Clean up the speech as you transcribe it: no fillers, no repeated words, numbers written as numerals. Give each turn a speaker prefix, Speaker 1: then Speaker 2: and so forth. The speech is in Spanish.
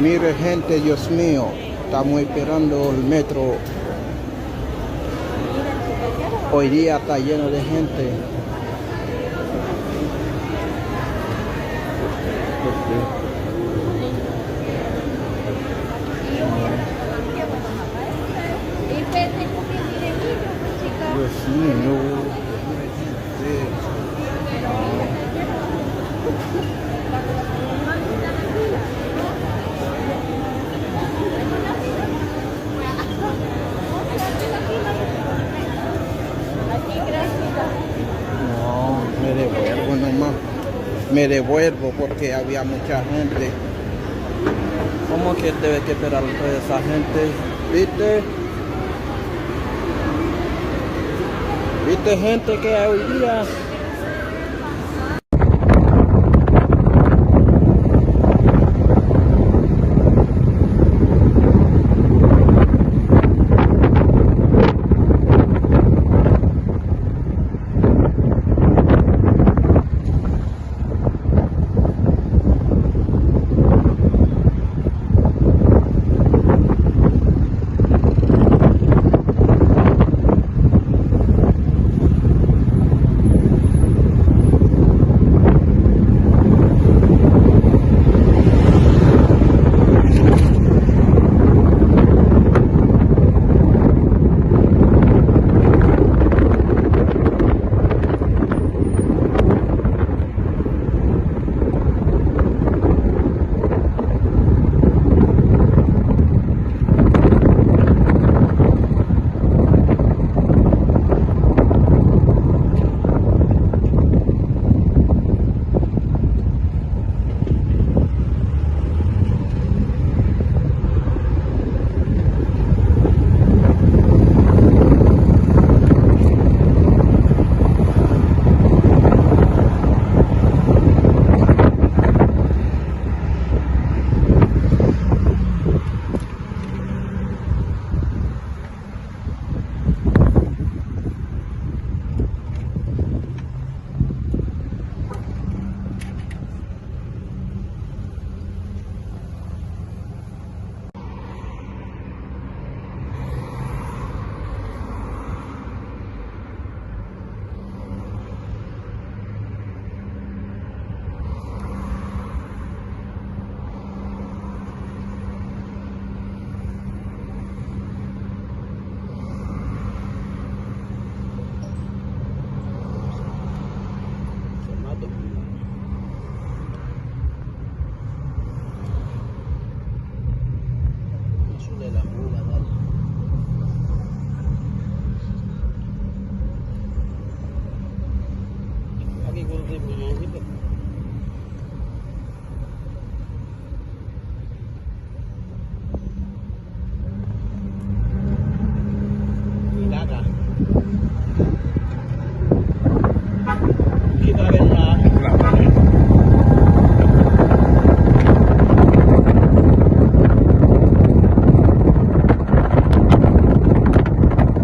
Speaker 1: Mire gente, Dios mío, estamos esperando el metro. Hoy día está lleno de gente. Dios mío. No, me devuelvo nomás. Me devuelvo porque había mucha gente. ¿Cómo que debe que esperar a toda esa gente? ¿Viste? ¿Viste gente que hay hoy día?